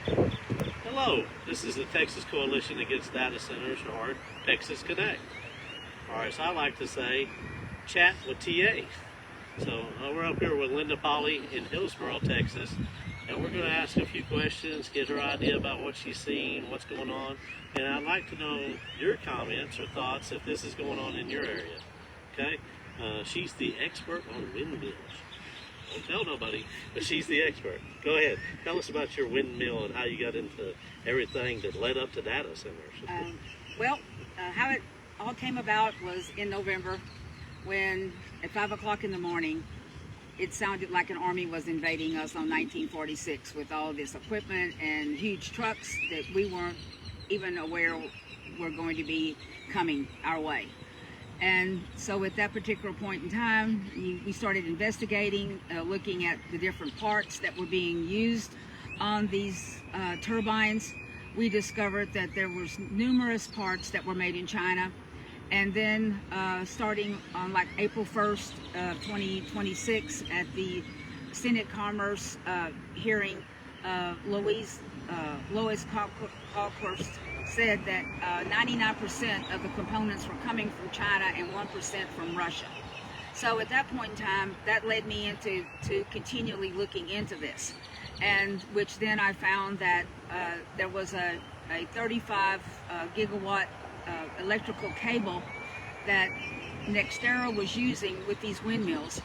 Hello, this is the Texas Coalition Against Data Centers, or Texas Connect. Or as I like to say, chat with TA. So we're up here with Linda Polly in Hillsboro, Texas, and we're going to ask a few questions, get her idea about what she's seeing, what's going on, and I'd like to know your comments or thoughts if this is going on in your area. Okay? She's the expert on windmills. Don't tell nobody, but she's the expert. Go ahead. Tell us about your windmill and how you got into everything that led up to data centers. How it all came about was in November when at 5 o'clock in the morning, it sounded like an army was invading us on 1946 with all this equipment and huge trucks that we weren't even aware were going to be coming our way. And so at that particular point in time, we started investigating, looking at the different parts that were being used on these turbines. We discovered that there was numerous parts that were made in China. And then starting on like April 1st, 2026 at the Senate Commerce hearing, Lois Colhurst said that 99% of the components were coming from China and 1% from Russia. So at that point in time, that led me into continually looking into this, and which then I found that there was a 35 gigawatt electrical cable that NextEra was using with these windmills.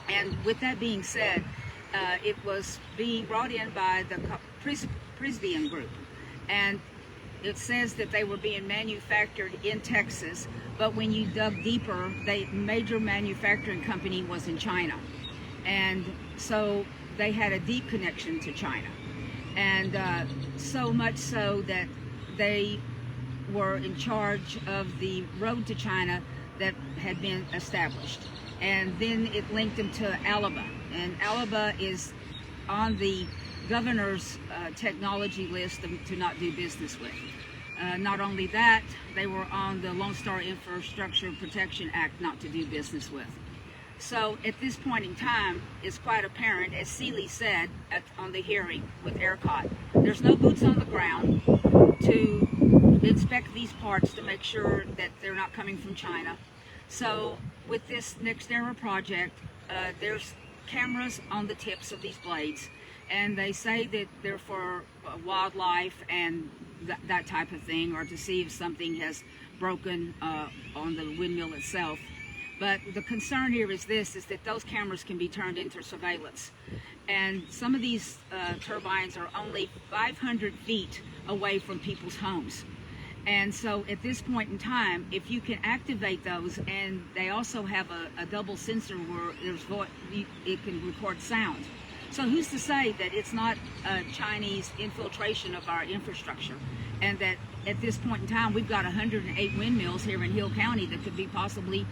And with that being said, it was being brought in by the Prysmian Group, and it says that they were being manufactured in Texas, but when you dug deeper, the major manufacturing company was in China. And so they had a deep connection to China. And so much so that they were in charge of the road to China that had been established. And then it linked them to Alaba. And Alaba is on the governor's technology list to not do business with. Not only that, they were on the Lone Star Infrastructure Protection Act not to do business with. So at this point in time, it's quite apparent, as Seeley said on the hearing with ERCOT, there's no boots on the ground to inspect these parts to make sure that they're not coming from China. So with this NextEra project, there's cameras on the tips of these blades, and they say that they're for wildlife and that type of thing, or to see if something has broken on the windmill itself. But the concern here is that those cameras can be turned into surveillance. And some of these turbines are only 500 feet away from people's homes. And so at this point in time, if you can activate those, and they also have a double sensor where it can record sound. So who's to say that it's not a Chinese infiltration of our infrastructure, and that at this point in time we've got 108 windmills here in Hill County that could be possibly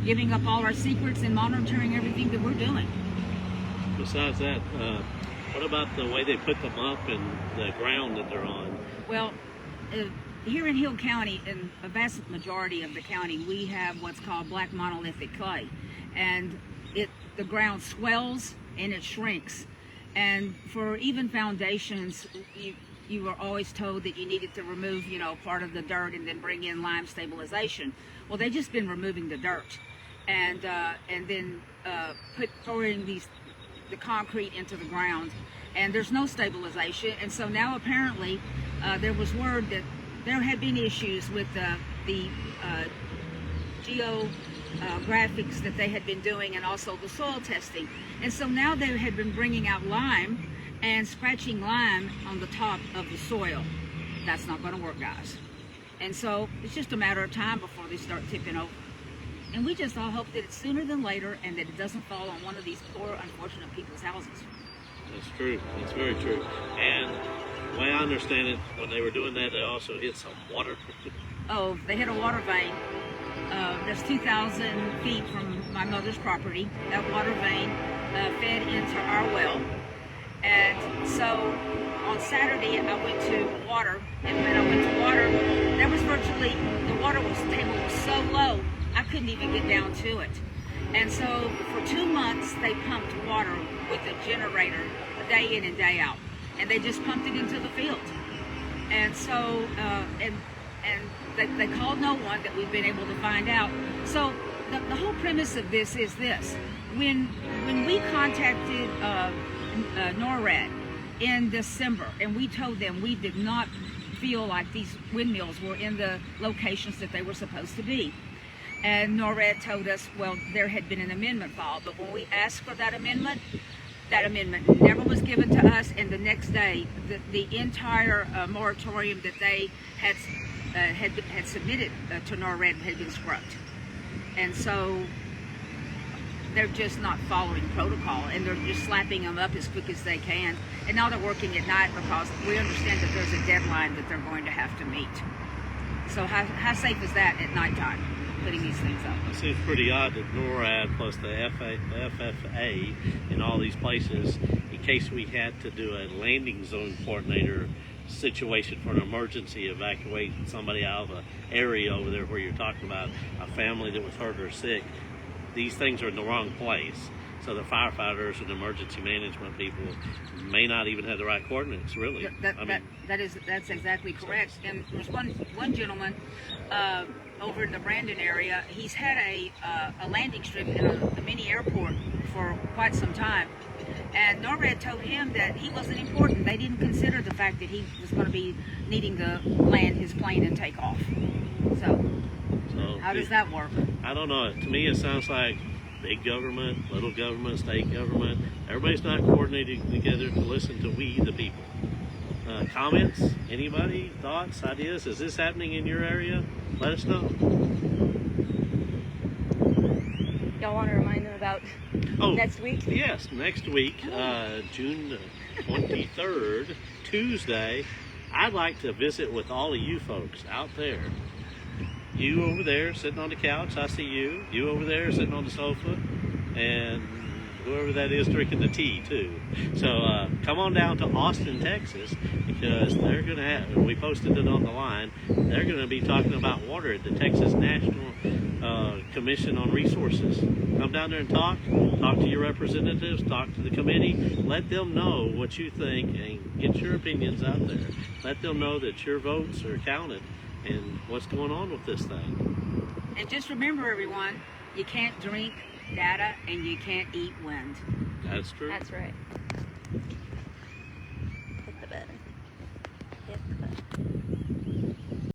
giving up all our secrets and monitoring everything that we're doing. Besides that, what about the way they put them up and the ground that they're on? Well, here in Hill County, in a vast majority of the county, we have what's called black monolithic clay, and the ground swells and it shrinks. And for even foundations, you were always told that you needed to remove, part of the dirt and then bring in lime stabilization. Well, they've just been removing the dirt and then pouring the concrete into the ground, and there's no stabilization. And so now apparently there was word that there had been issues with the geographics that they had been doing, and also the soil testing. And so now they had been bringing out lime and scratching lime on the top of the soil. That's not going to work, guys. And so it's just a matter of time before they start tipping over. And we just all hope that it's sooner than later, and that it doesn't fall on one of these poor, unfortunate people's houses. That's true. That's very true. And the way I understand it, when they were doing that, they also hit some water. Oh, they hit a water vein. That's 2,000 feet from my mother's property. That water vein fed into our well. And so on Saturday, I went to water, and when I went to water, there was virtually, the water table was so low, I couldn't even get down to it. And so for 2 months, they pumped water with a generator day in and day out. and they just pumped it into the field. And so, and they called no one that we've been able to find out. So the whole premise of this is this: when we contacted NORAD in December, and we told them we did not feel like these windmills were in the locations that they were supposed to be. And NORAD told us, well, there had been an amendment filed, but when we asked for that amendment never was given to us, and the next day, the entire moratorium that they had submitted to NORAD had been scrubbed. And so they're just not following protocol, and they're just slapping them up as quick as they can. And now they're working at night because we understand that there's a deadline that they're going to have to meet. So how safe is that at nighttime, putting these things up? It seems pretty odd that NORAD plus the FFA in all these places, in case we had to do a landing zone coordinator situation for an emergency, evacuate somebody out of an area over there where you're talking about a family that was hurt or sick, these things are in the wrong place. So the firefighters and emergency management people may not even have the right coordinates, really. That's exactly correct. And there's one gentleman over in the Brandon area. He's had a landing strip in a mini airport for quite some time. And NORAD told him that he wasn't important. They didn't consider the fact that he was going to be needing to land his plane and take off. So how does that work? I don't know. To me, it sounds like big government, little government, state government. Everybody's not coordinating together to listen to we, the people. Comments? Anybody? Thoughts? Ideas? Is this happening in your area? Let us know. Y'all want to remind them about next week? Yes, next week, June 23rd, Tuesday, I'd like to visit with all of you folks out there. You over there sitting on the couch, I see you. You over there sitting on the sofa, and whoever that is drinking the tea too. So come on down to Austin, Texas, because they're going to have, we posted it on the line, they're going to be talking about water at the Texas National Commission on Resources. Come down there and talk to your representatives, talk to the committee, let them know what you think and get your opinions out there. Let them know that your votes are counted and what's going on with this thing. And just remember, everyone, you can't drink data and you can't eat wind. That's true. That's right.